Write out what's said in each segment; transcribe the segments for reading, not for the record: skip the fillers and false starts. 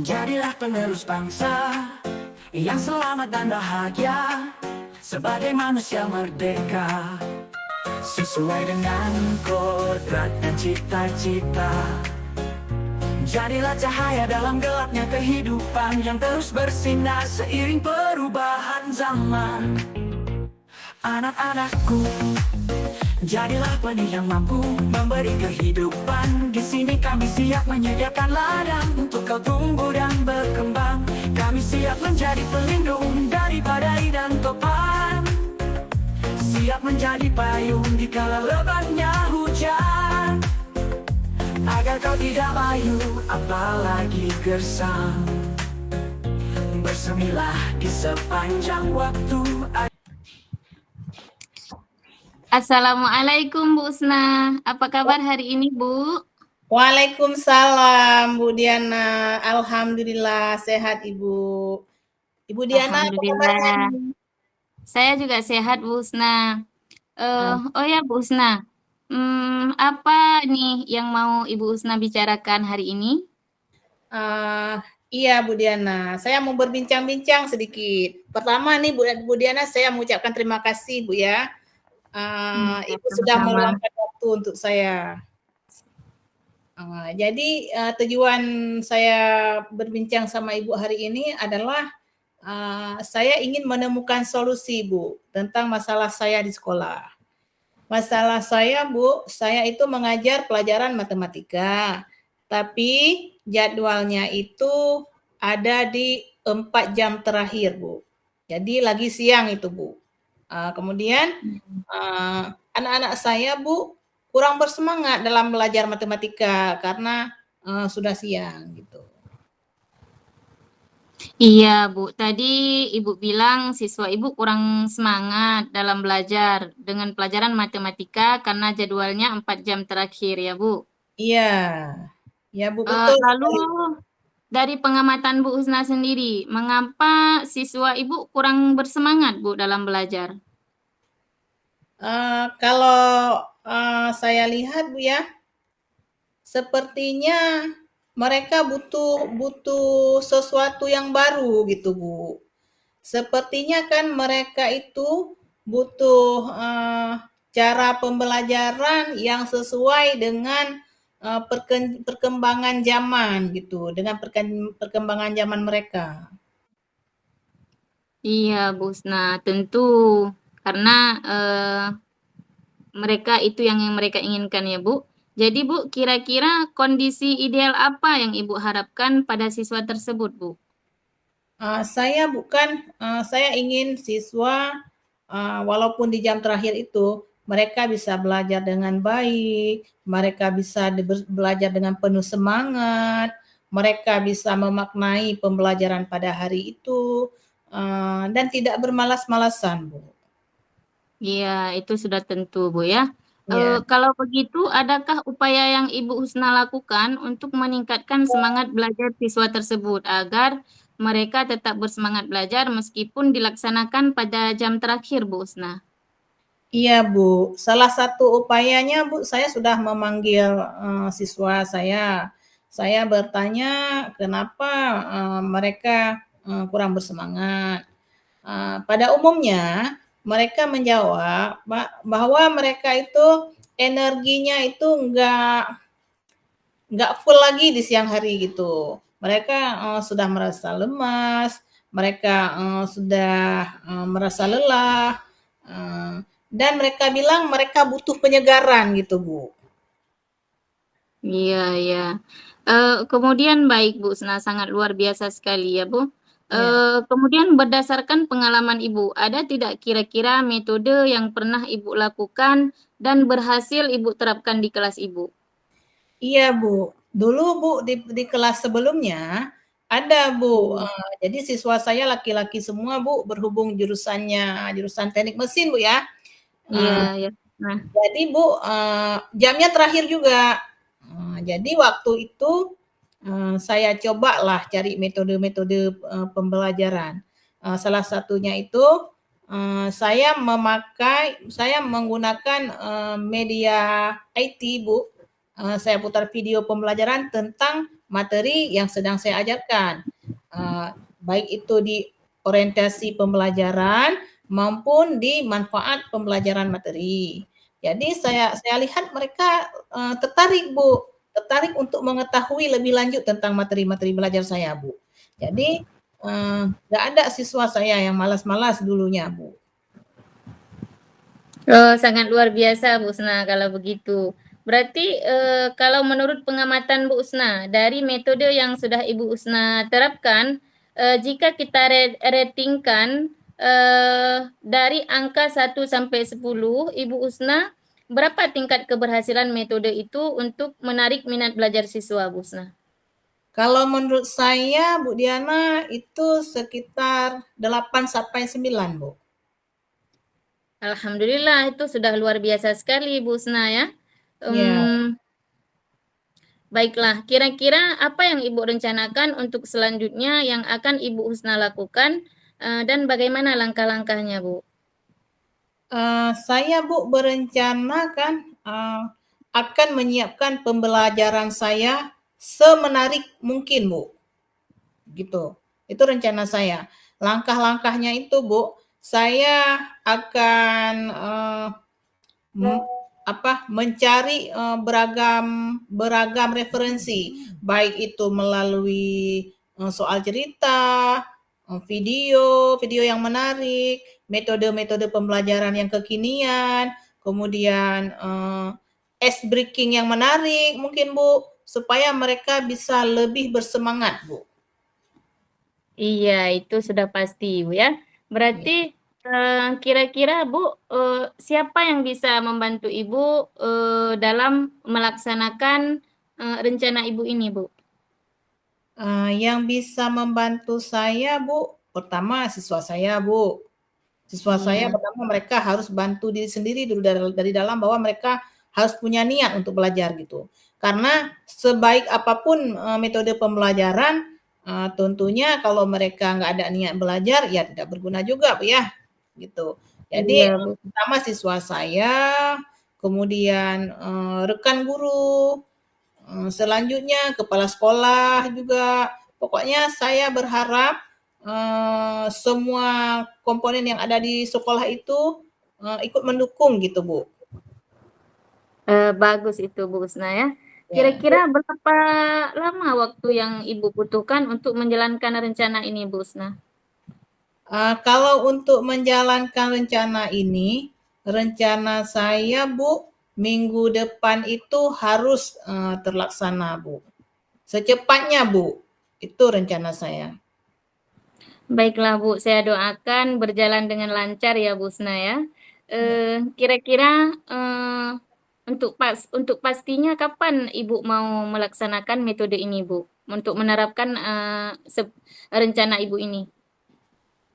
Jadilah penerus bangsa yang selamat dan bahagia sebagai manusia merdeka, sesuai dengan kodrat dan cita-cita. Jadilah cahaya dalam gelapnya kehidupan yang terus bersinar seiring perubahan zaman. Anak-anakku, jadilah benih yang mampu memberi kehidupan. Di sini kami siap menyediakan ladang untuk kau tumbuh dan berkembang. Kami siap menjadi pelindung dari badai dan topan, siap menjadi payung di kala lebatnya hujan, agar kau tidak layu apalagi gersang. Bersemilah di sepanjang waktu. Assalamualaikum Bu Usna, apa kabar hari ini Bu? Waalaikumsalam Bu Diana, alhamdulillah sehat Ibu. Ibu Diana apa kabarnya? Alhamdulillah, saya juga sehat Bu Usna. Oh ya Bu Usna, apa nih yang mau Ibu Usna bicarakan hari ini? Iya Bu Diana, saya mau berbincang-bincang sedikit. Pertama nih Bu Diana, saya mengucapkan terima kasih Bu ya. Ya, Ibu sudah sama-sama. meluangkan waktu untuk saya. Jadi tujuan saya berbincang sama Ibu hari ini adalah saya ingin menemukan solusi Bu tentang masalah saya di sekolah. Masalah saya Bu, saya itu mengajar pelajaran matematika, tapi jadwalnya itu ada di 4 jam terakhir Bu. Jadi lagi siang itu Bu. Kemudian anak-anak saya Bu kurang bersemangat dalam belajar matematika karena sudah siang gitu. Iya Bu, tadi Ibu bilang siswa Ibu kurang semangat dalam belajar dengan pelajaran matematika karena jadwalnya 4 jam terakhir ya Bu. Iya, ya Bu betul Lalu sekali. dari pengamatan Bu Husna sendiri, mengapa siswa Ibu kurang bersemangat Bu dalam belajar? Kalau saya lihat Bu ya, sepertinya mereka butuh sesuatu yang baru gitu Bu. Sepertinya kan mereka itu butuh cara pembelajaran yang sesuai dengan perkembangan zaman gitu, dengan perkembangan zaman mereka. Iya Bu Husna, tentu karena mereka itu yang mereka inginkan ya Bu. Jadi Bu, kira-kira kondisi ideal apa yang Ibu harapkan pada siswa tersebut Bu? Saya ingin siswa walaupun di jam terakhir itu mereka bisa belajar dengan baik, mereka bisa belajar dengan penuh semangat, mereka bisa memaknai pembelajaran pada hari itu dan tidak bermalas-malasan, Bu. Iya, itu sudah tentu Bu ya. Ya. Kalau begitu, adakah upaya yang Ibu Husna lakukan untuk meningkatkan semangat belajar siswa tersebut agar mereka tetap bersemangat belajar meskipun dilaksanakan pada jam terakhir, Bu Husna? Iya, Bu. Salah satu upayanya, Bu, saya sudah memanggil siswa saya. Saya bertanya kenapa mereka kurang bersemangat. Pada umumnya mereka menjawab bahwa mereka itu energinya itu nggak full lagi di siang hari gitu. Mereka sudah merasa lemas, mereka sudah merasa lelah, dan mereka bilang mereka butuh penyegaran gitu Bu. Iya, iya. Kemudian baik Bu Husna, sangat luar biasa sekali ya Bu. Ya. Kemudian berdasarkan pengalaman Ibu, ada tidak kira-kira metode yang pernah Ibu lakukan dan berhasil Ibu terapkan di kelas Ibu? Iya Bu, dulu Bu di kelas sebelumnya ada Bu, jadi siswa saya laki-laki semua Bu, berhubung jurusan teknik mesin Bu ya. Iya, Eee, ya. Nah, jadi Bu, jamnya terakhir juga. Jadi waktu itu saya cobalah cari metode-metode pembelajaran. Salah satunya itu saya menggunakan media IT Bu. Saya putar video pembelajaran tentang materi yang sedang saya ajarkan. Baik itu di orientasi pembelajaran maupun di manfaat pembelajaran materi. Jadi saya lihat mereka tertarik Bu, tertarik untuk mengetahui lebih lanjut tentang materi-materi belajar saya Bu. Jadi nggak ada siswa saya yang malas-malas dulunya Bu. Oh, sangat luar biasa Bu Usna kalau begitu. Berarti kalau menurut pengamatan Bu Usna, dari metode yang sudah Ibu Usna terapkan, jika kita ratingkan dari angka 1 sampai 10, Ibu Usna, berapa tingkat keberhasilan metode itu untuk menarik minat belajar siswa Bu Usna? Kalau menurut saya Bu Diana itu sekitar 8 sampai 9 Bu. Alhamdulillah itu sudah luar biasa sekali Bu Usna ya. Ya. Baiklah, kira-kira apa yang Ibu rencanakan untuk selanjutnya yang akan Ibu Husna lakukan dan bagaimana langkah-langkahnya Bu? Saya Bu berencana kan akan menyiapkan pembelajaran saya semenarik mungkin Bu. Gitu. Itu rencana saya. Langkah-langkahnya itu Bu, saya akan mencari beragam referensi, baik itu melalui soal cerita, video yang menarik, metode-metode pembelajaran yang kekinian, kemudian ice breaking yang menarik mungkin Bu, supaya mereka bisa lebih bersemangat Bu. Iya, itu sudah pasti Bu ya. Berarti kira-kira Bu, siapa yang bisa membantu Ibu dalam melaksanakan rencana Ibu ini Bu? Yang bisa membantu saya Bu, pertama siswa saya Bu. Siswa saya Iya. pertama mereka harus bantu diri sendiri dulu dari dalam bahwa mereka harus punya niat untuk belajar gitu. Karena sebaik apapun metode pembelajaran, tentunya kalau mereka nggak ada niat belajar ya tidak berguna juga Bu ya, gitu. Jadi Iya Bu. pertama siswa saya, kemudian rekan guru, selanjutnya kepala sekolah juga. Pokoknya saya berharap semua komponen yang ada di sekolah itu ikut mendukung gitu Bu. Bagus itu Bu Husna ya. Ya. Kira-kira berapa lama waktu yang Ibu butuhkan untuk menjalankan rencana ini Bu Husna? Kalau untuk menjalankan rencana ini, rencana saya Bu, minggu depan itu harus terlaksana Bu. Secepatnya Bu, itu rencana saya. Baiklah Bu, saya doakan berjalan dengan lancar ya Bu Husna ya. Kira-kira untuk pastinya kapan Ibu mau melaksanakan metode ini Bu? Untuk menerapkan rencana Ibu ini?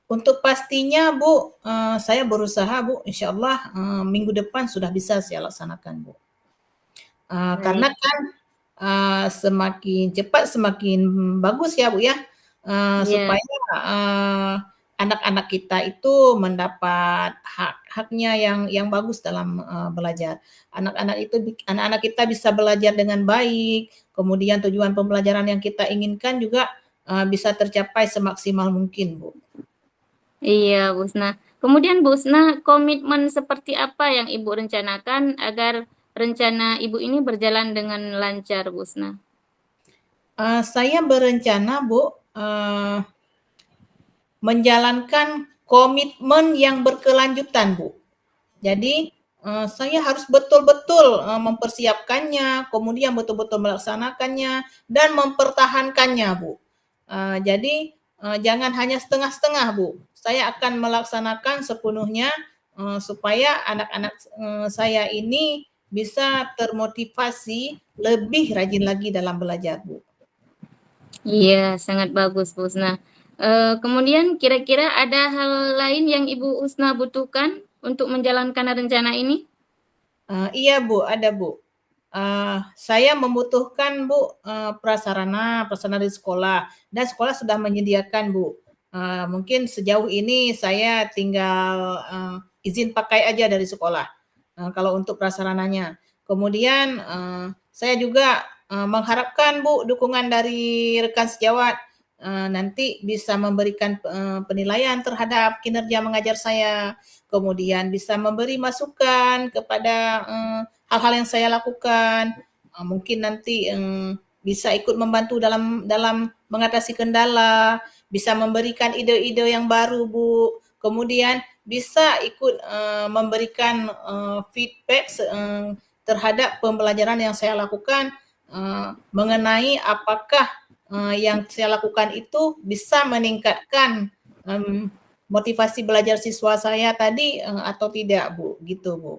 Untuk pastinya Bu, saya berusaha Bu, insya Allah minggu depan sudah bisa saya laksanakan Bu. Karena Baik. kan semakin cepat semakin bagus ya Bu ya, Iya. supaya anak-anak kita itu mendapat hak-haknya yang bagus dalam belajar. Anak-anak kita bisa belajar dengan baik, kemudian tujuan pembelajaran yang kita inginkan juga bisa tercapai semaksimal mungkin Bu. Iya, Bu Husna. Kemudian Bu Husna, komitmen seperti apa yang Ibu rencanakan agar rencana Ibu ini berjalan dengan lancar, Bu Husna? Saya berencana Bu, menjalankan komitmen yang berkelanjutan Bu. Jadi saya harus betul-betul mempersiapkannya, kemudian betul-betul melaksanakannya dan mempertahankannya Bu. Jadi jangan hanya setengah-setengah Bu. Saya akan melaksanakan sepenuhnya supaya anak-anak saya ini bisa termotivasi lebih rajin lagi dalam belajar Bu. Iya, sangat bagus, Bu Husna. Kemudian kira-kira ada hal lain yang Ibu Husna butuhkan untuk menjalankan rencana ini? Iya Bu, ada Bu. Saya membutuhkan Bu prasarana di sekolah dan sekolah sudah menyediakan Bu. Mungkin sejauh ini saya tinggal izin pakai aja dari sekolah. Kalau untuk prasarananya. Kemudian saya juga mengharapkan Bu dukungan dari rekan sejawat nanti bisa memberikan penilaian terhadap kinerja mengajar saya, kemudian bisa memberi masukan kepada hal-hal yang saya lakukan, mungkin nanti bisa ikut membantu dalam mengatasi kendala, bisa memberikan ide-ide yang baru Bu, kemudian bisa ikut memberikan feedback terhadap pembelajaran yang saya lakukan mengenai apakah yang saya lakukan itu bisa meningkatkan motivasi belajar siswa saya tadi atau tidak Bu, gitu Bu.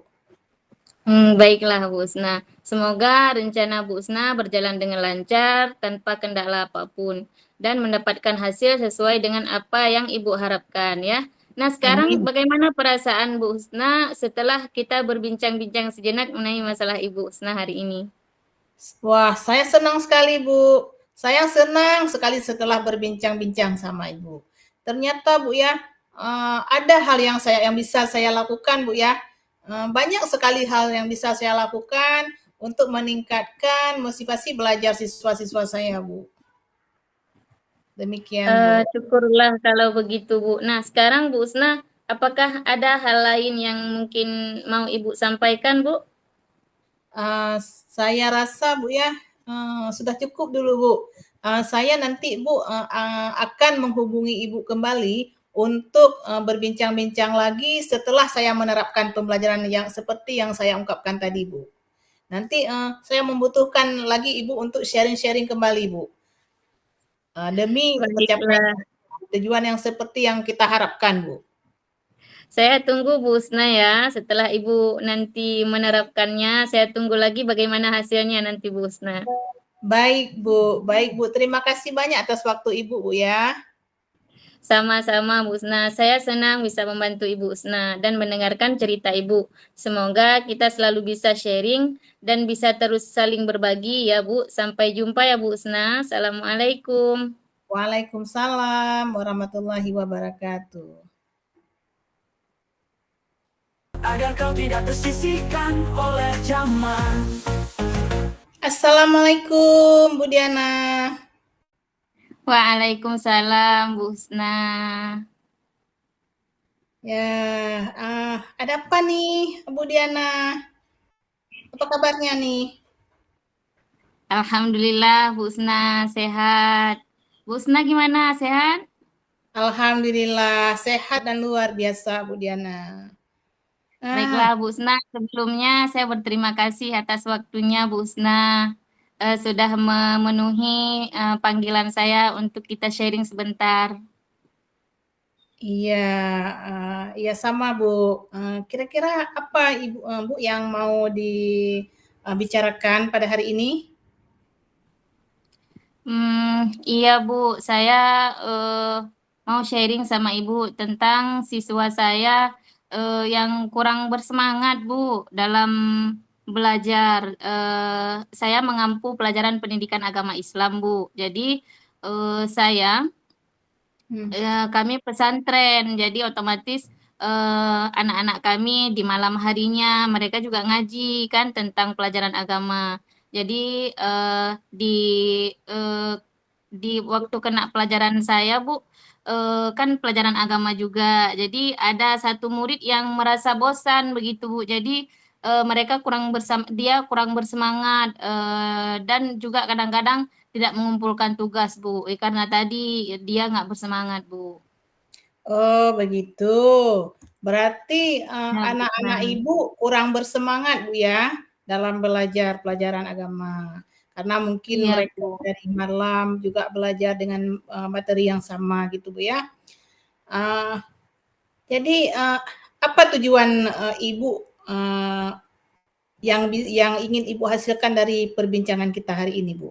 Baiklah Bu Husna. Semoga rencana Bu Husna berjalan dengan lancar tanpa kendala apapun dan mendapatkan hasil sesuai dengan apa yang Ibu harapkan ya. Nah, sekarang Amin. bagaimana perasaan Bu Husna setelah kita berbincang-bincang sejenak mengenai masalah Ibu Husna hari ini? Wah, saya senang sekali Bu. Saya senang sekali setelah berbincang-bincang sama Ibu. Ternyata Bu ya, ada hal yang bisa saya lakukan Bu ya. Banyak sekali hal yang bisa saya lakukan untuk meningkatkan motivasi belajar siswa-siswa saya Bu. Demikian Bu. Syukurlah kalau begitu Bu. Nah, sekarang Bu Husna, apakah ada hal lain yang mungkin mau Ibu sampaikan Bu? Saya rasa Bu ya, sudah cukup dulu Bu. Saya nanti Bu akan menghubungi Ibu kembali untuk berbincang-bincang lagi setelah saya menerapkan pembelajaran yang seperti yang saya ungkapkan tadi Bu. Nanti saya membutuhkan lagi Ibu untuk sharing-sharing kembali Bu. Demi tercapainya tujuan yang seperti yang kita harapkan Bu. Saya tunggu Bu Husna ya. Setelah Ibu nanti menerapkannya, saya tunggu lagi bagaimana hasilnya nanti Bu Husna. Baik Bu. Terima kasih banyak atas waktu Ibu Bu ya. Sama-sama Bu Husna. Saya senang bisa membantu Ibu Husna dan mendengarkan cerita Ibu. Semoga kita selalu bisa sharing dan bisa terus saling berbagi ya Bu. Sampai jumpa ya Bu Husna. Assalamualaikum. Waalaikumsalam warahmatullahi wabarakatuh. Agar kau tidak tersisihkan oleh zaman. Assalamualaikum Bu Diana. Waalaikumsalam Bu Husna. Ya, ada apa nih Bu Diana? Apa kabarnya nih? Alhamdulillah Bu Husna sehat. Bu Husna gimana, sehat? Alhamdulillah sehat dan luar biasa Bu Diana. Baiklah Bu Husna, sebelumnya saya berterima kasih atas waktunya Bu Husna sudah memenuhi panggilan saya untuk kita sharing sebentar. Iya, iya sama Bu. Kira-kira apa Ibu Bu yang mau dibicarakan pada hari ini? Iya Bu, saya mau sharing sama Ibu tentang siswa saya yang kurang bersemangat Bu dalam belajar. Saya mengampu pelajaran pendidikan agama Islam Bu. Jadi saya kami pesantren, jadi otomatis anak-anak kami di malam harinya mereka juga ngaji kan tentang pelajaran agama. Jadi di waktu kena pelajaran saya Bu, kan pelajaran agama juga. Jadi ada satu murid yang merasa bosan begitu Bu. Jadi mereka dia kurang bersemangat dan juga kadang-kadang tidak mengumpulkan tugas Bu, karena tadi dia nggak bersemangat Bu. Oh begitu. Berarti anak-anak Ibu kurang bersemangat Bu ya dalam belajar pelajaran agama. Karena mungkin mereka dari malam juga belajar dengan materi yang sama gitu Bu ya. Jadi apa tujuan Ibu yang ingin Ibu hasilkan dari perbincangan kita hari ini Bu?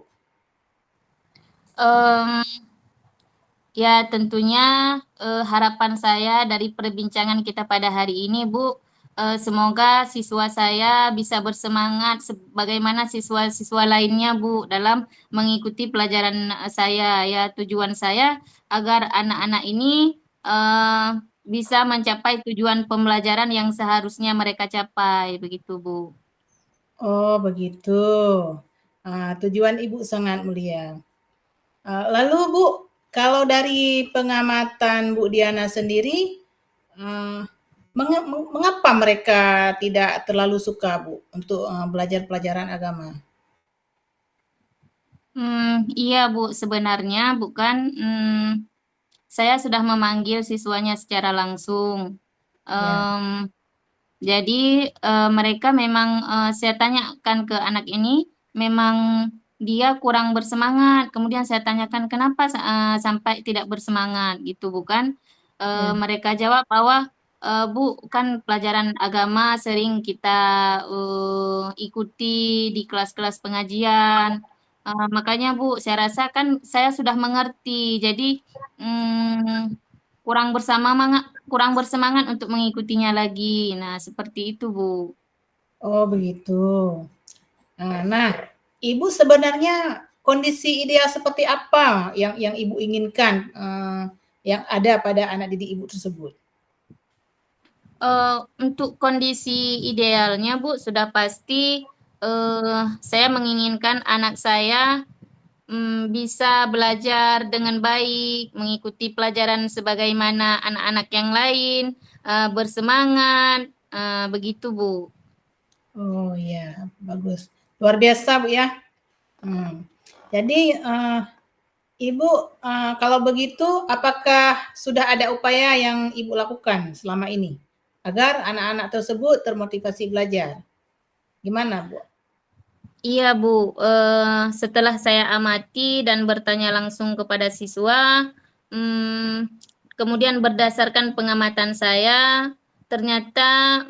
Ya tentunya harapan saya dari perbincangan kita pada hari ini Bu, semoga siswa saya bisa bersemangat sebagaimana siswa-siswa lainnya Bu dalam mengikuti pelajaran saya. Ya tujuan saya agar anak-anak ini bisa mencapai tujuan pembelajaran yang seharusnya mereka capai begitu Bu. Oh begitu. Tujuan Ibu sangat mulia. Lalu Bu, kalau dari pengamatan Bu Diana sendiri, mengapa mereka tidak terlalu suka Bu untuk belajar pelajaran agama? Iya Bu, sebenarnya bukan saya sudah memanggil siswanya secara langsung. Ya, Jadi mereka memang saya tanyakan ke anak ini, memang dia kurang bersemangat. Kemudian saya tanyakan kenapa sampai tidak bersemangat gitu, bukan? ya, Mereka jawab bahwa Bu, kan pelajaran agama sering kita ikuti di kelas-kelas pengajian. Makanya Bu, saya rasa kan saya sudah mengerti. Jadi mm, kurang bersemangat untuk mengikutinya lagi. Nah, seperti itu, Bu. oh begitu. Nah, Ibu sebenarnya kondisi ideal seperti apa yang Ibu inginkan yang ada pada anak didik Ibu tersebut? Untuk kondisi idealnya, Bu, sudah pasti saya menginginkan anak saya bisa belajar dengan baik, mengikuti pelajaran sebagaimana anak-anak yang lain, bersemangat, begitu, Bu. Oh iya, bagus. Luar biasa Bu ya. Jadi Ibu kalau begitu apakah sudah ada upaya yang Ibu lakukan selama ini agar anak-anak tersebut termotivasi belajar? Gimana Bu? Iya, Bu. Setelah saya amati dan bertanya langsung kepada siswa, hmm, kemudian berdasarkan pengamatan saya, ternyata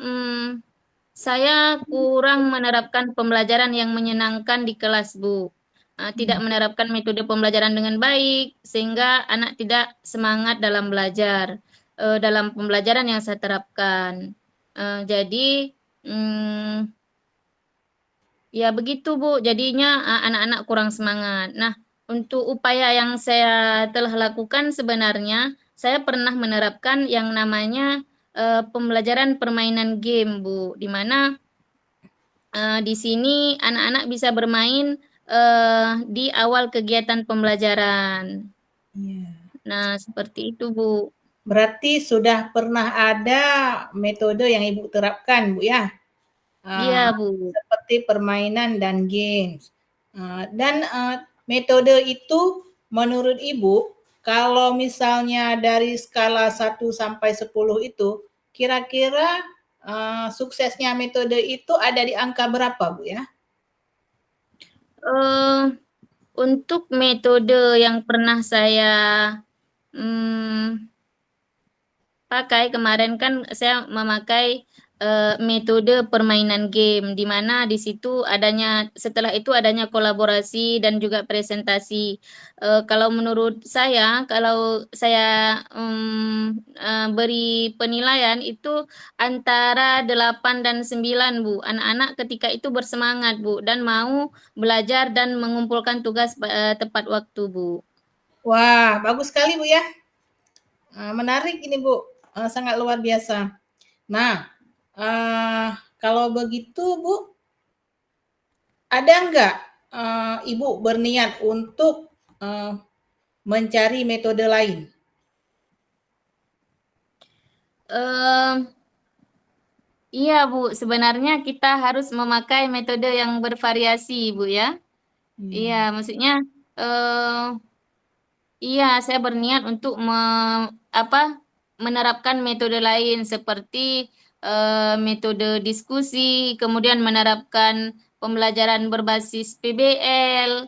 saya kurang menerapkan pembelajaran yang menyenangkan di kelas, Bu. Tidak menerapkan metode pembelajaran dengan baik, sehingga anak tidak semangat dalam belajar, dalam pembelajaran yang saya terapkan. Jadi, ya begitu Bu, jadinya anak-anak kurang semangat. Nah, untuk upaya yang saya telah lakukan sebenarnya, saya pernah menerapkan yang namanya pembelajaran permainan game, Bu, di mana di sini anak-anak bisa bermain di awal kegiatan pembelajaran. Iya. Nah, seperti itu, Bu. Berarti sudah pernah ada metode yang Ibu terapkan Bu ya? Iya, uh, Bu. seperti permainan dan games. Dan metode itu menurut Ibu, kalau misalnya dari skala 1 sampai 10 itu, kira-kira suksesnya metode itu ada di angka berapa Bu ya? Untuk metode yang pernah saya hmm, pakai kemarin kan saya memakai metode permainan game di mana di situ setelah itu adanya kolaborasi dan juga presentasi. Kalau menurut saya kalau saya beri penilaian itu antara 8 dan 9 Bu. Anak-anak ketika itu bersemangat Bu dan mau belajar dan mengumpulkan tugas tepat waktu Bu. Wah, bagus sekali Bu ya. Menarik ini Bu, sangat luar biasa. Nah, kalau begitu Bu, ada enggak Ibu berniat untuk mencari metode lain? Iya, Bu. Sebenarnya kita harus memakai metode yang bervariasi, Bu ya. Iya, Iya. maksudnya eh iya, saya berniat untuk menerapkan metode lain seperti metode diskusi, kemudian menerapkan pembelajaran berbasis PBL,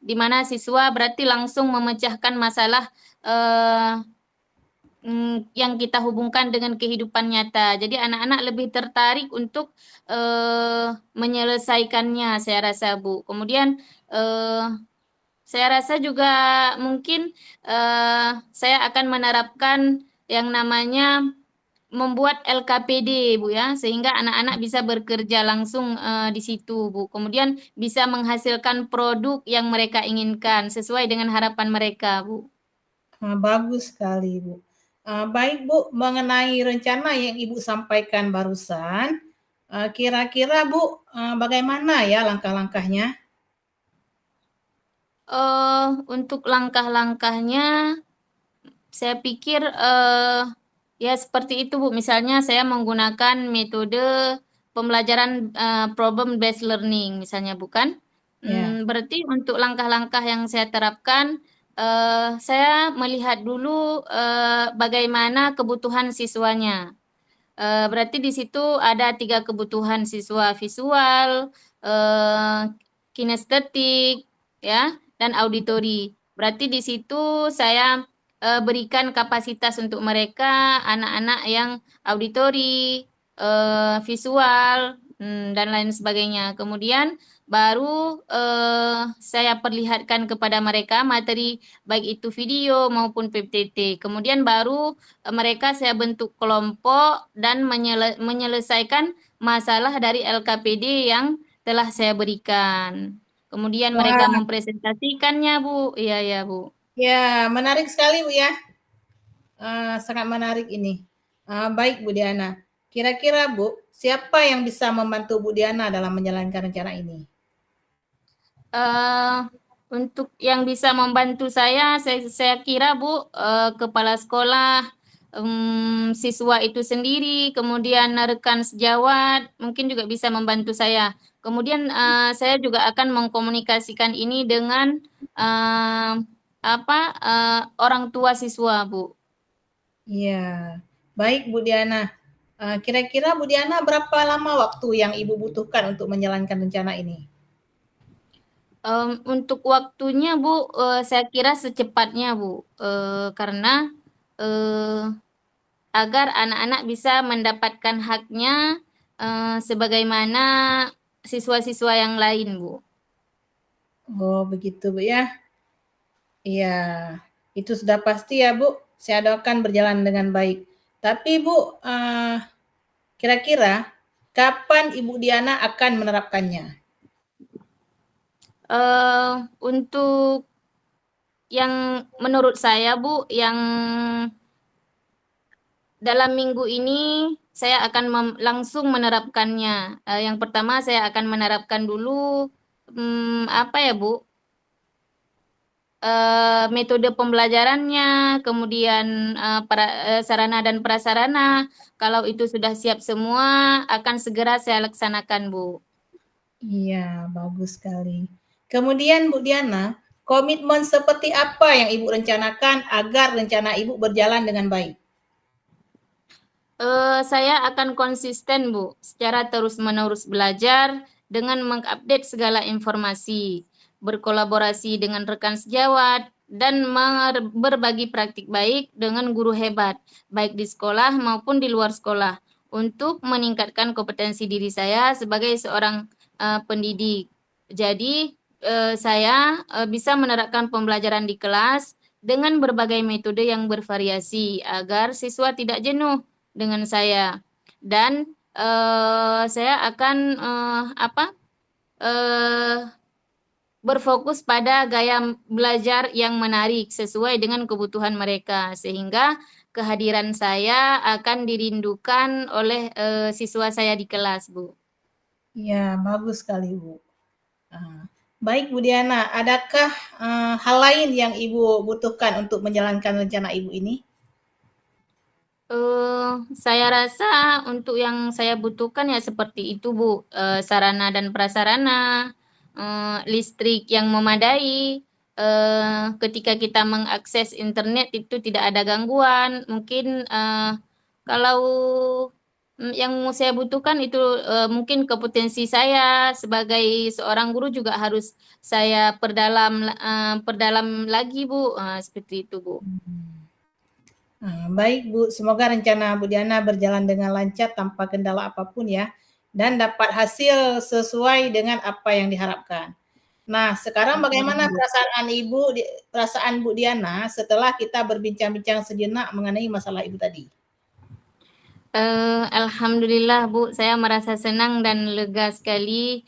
di mana siswa berarti langsung memecahkan masalah eh, yang kita hubungkan dengan kehidupan nyata. Jadi anak-anak lebih tertarik untuk menyelesaikannya, saya rasa, Bu. Kemudian saya rasa juga mungkin saya akan menerapkan yang namanya membuat LKPD, Bu ya, sehingga anak-anak bisa bekerja langsung di situ, Bu. Kemudian bisa menghasilkan produk yang mereka inginkan sesuai dengan harapan mereka, Bu. Bagus sekali Bu. Baik Bu, mengenai rencana yang Ibu sampaikan barusan, Kira-kira Bu, bagaimana ya langkah-langkahnya? Untuk langkah-langkahnya saya pikir ya seperti itu Bu. Misalnya saya menggunakan metode pembelajaran problem based learning misalnya bukan? Ya. Berarti untuk langkah-langkah yang saya terapkan saya melihat dulu bagaimana kebutuhan siswanya. Berarti di situ ada 3 kebutuhan siswa visual, eh, kinestetik, ya, dan auditori. Berarti di situ saya berikan kapasitas untuk mereka, anak-anak yang auditori, visual, dan lain sebagainya. Kemudian baru saya perlihatkan kepada mereka materi baik itu video maupun PPT. Kemudian baru mereka saya bentuk kelompok dan menyelesaikan masalah dari LKPD yang telah saya berikan. Kemudian mereka Wah, mempresentasikannya, Bu. Iya, ya, Bu. ya menarik sekali Bu ya. Sangat menarik ini. Baik Bu Diana. Kira-kira Bu, siapa yang bisa membantu Bu Diana dalam menjalankan rencana ini? Eh, untuk yang bisa membantu saya kira Bu, kepala sekolah, siswa itu sendiri, kemudian rekan sejawat, mungkin juga bisa membantu saya. Kemudian saya juga akan mengkomunikasikan ini dengan orang tua siswa, Bu. Iya, baik Bu Diana. Kira-kira Bu Diana berapa lama waktu yang Ibu butuhkan untuk menjalankan rencana ini? Untuk waktunya Bu, saya kira secepatnya Bu, karena eh, agar anak-anak bisa mendapatkan haknya sebagaimana siswa-siswa yang lain, Bu. Oh, begitu Bu ya. Iya, itu sudah pasti ya Bu. Saya doakan berjalan dengan baik. Tapi Bu, kira-kira kapan Ibu Diana akan menerapkannya? Untuk yang menurut saya, Bu, yang dalam minggu ini saya akan langsung menerapkannya. Yang pertama saya akan menerapkan dulu apa ya, Bu? Metode pembelajarannya, kemudian sarana dan prasarana. Kalau itu sudah siap semua, akan segera saya laksanakan, Bu. Iya, bagus sekali. Kemudian Bu Diana, komitmen seperti apa yang Ibu rencanakan agar rencana Ibu berjalan dengan baik? Saya akan konsisten, Bu, secara terus-menerus belajar dengan mengupdate segala informasi, berkolaborasi dengan rekan sejawat, dan berbagi praktik baik dengan guru hebat, baik di sekolah maupun di luar sekolah, untuk meningkatkan kompetensi diri saya sebagai seorang pendidik. Jadi, saya bisa menerapkan pembelajaran di kelas dengan berbagai metode yang bervariasi agar siswa tidak jenuh dengan saya dan saya akan berfokus pada gaya belajar yang menarik sesuai dengan kebutuhan mereka sehingga kehadiran saya akan dirindukan oleh siswa saya di kelas, Bu. Iya, bagus sekali Bu. Baik Bu Diana, adakah hal lain yang Ibu butuhkan untuk menjalankan rencana Ibu ini? Saya rasa untuk yang saya butuhkan ya seperti itu, Bu. Sarana dan prasarana, listrik yang memadai, ketika kita mengakses internet itu tidak ada gangguan. Mungkin kalau yang saya butuhkan itu mungkin kompetensi saya sebagai seorang guru juga harus saya perdalam lagi, Bu. Seperti itu, Bu. Baik Bu, semoga rencana Bu Diana berjalan dengan lancar tanpa kendala apapun ya, dan dapat hasil sesuai dengan apa yang diharapkan. Nah, sekarang bagaimana perasaan Bu Diana setelah kita berbincang-bincang sejenak mengenai masalah Ibu tadi? Alhamdulillah Bu, saya merasa senang dan lega sekali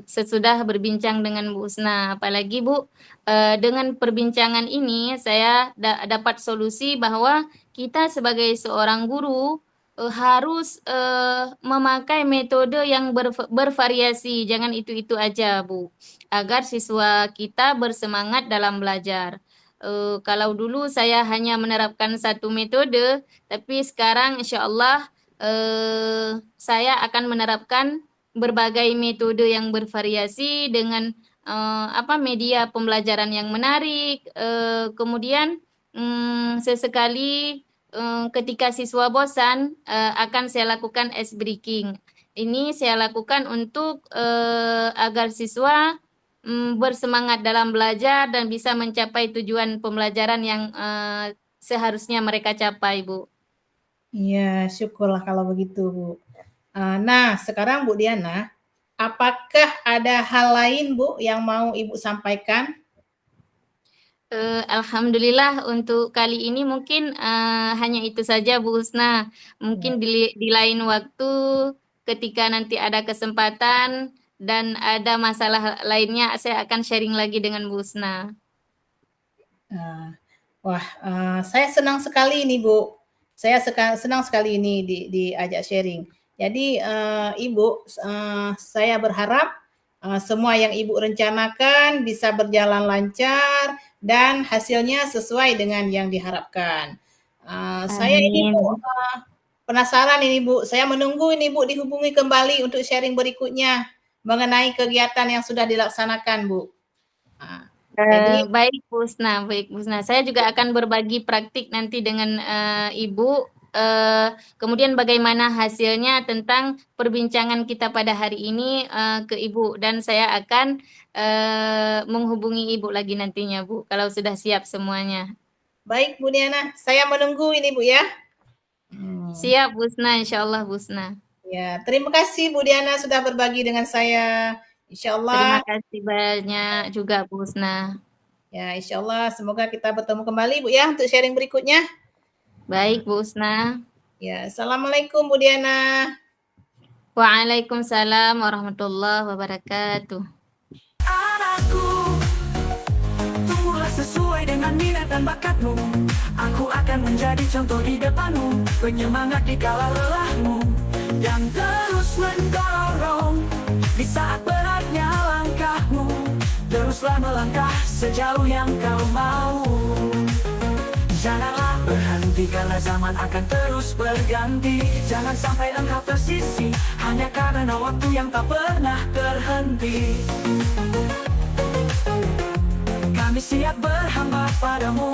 sesudah berbincang dengan Bu Husna. Apalagi Bu, dengan perbincangan ini saya dapat solusi bahwa kita sebagai seorang guru harus, memakai metode yang bervariasi, jangan itu-itu aja, Bu, agar siswa kita bersemangat dalam belajar. Kalau dulu saya hanya menerapkan satu metode, tapi sekarang insyaallah, saya akan menerapkan berbagai metode yang bervariasi dengan, media pembelajaran yang menarik, kemudian, sesekali ketika siswa bosan, akan saya lakukan ice breaking. Ini saya lakukan untuk, agar siswa, bersemangat dalam belajar dan bisa mencapai tujuan pembelajaran yang, seharusnya mereka capai, Bu. Iya, syukurlah kalau begitu, Bu. Nah, sekarang Bu Diana, apakah ada hal lain, Bu, yang mau Ibu sampaikan? Alhamdulillah untuk kali ini mungkin, hanya itu saja Bu Husna. Mungkin di lain waktu ketika nanti ada kesempatan dan ada masalah lainnya saya akan sharing lagi dengan Bu Husna. Saya senang sekali ini, Bu. Saya senang sekali ini diajak sharing. Jadi, Ibu, saya berharap, semua yang Ibu rencanakan bisa berjalan lancar dan hasilnya sesuai dengan yang diharapkan. Saya ini, Bu, Amin. penasaran ini, Bu. Saya menunggu ini, Bu, dihubungi kembali untuk sharing berikutnya mengenai kegiatan yang sudah dilaksanakan, Bu. Jadi Baik Bu Husna, baik Bu Husna. Saya juga akan berbagi praktik nanti dengan, Ibu, kemudian bagaimana hasilnya tentang perbincangan kita pada hari ini, ke Ibu dan saya akan, menghubungi Ibu lagi nantinya Bu, kalau sudah siap semuanya. baik Bu Diana, saya menunggu ini Bu ya. Siap Bu Husna, insyaallah Bu Husna. Ya, terima kasih Bu Diana sudah berbagi dengan saya. Terima Insyaallah, kasih banyak juga Bu Husna. ya insyaallah semoga kita bertemu kembali Bu ya untuk sharing berikutnya. Baik Bu Husna. Ya, assalamualaikum Bu Diana. Waalaikumsalam warahmatullahi wabarakatuh. Anakku, tumbuhlah sesuai dengan minat dan bakatmu. Aku akan menjadi contoh di depanmu, penyemangat di kala lelahmu, dan terus mendorong di saat beratnya langkahmu. Teruslah melangkah sejauh yang kau mau. Janganlah berhenti karena zaman akan terus berganti. Jangan sampai engkau tersisih hanya karena waktu yang tak pernah terhenti. Kami siap berhamba padamu.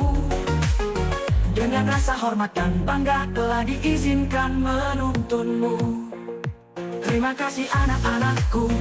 Dengan rasa hormat dan bangga telah diizinkan menuntunmu. Terima kasih anak-anakku.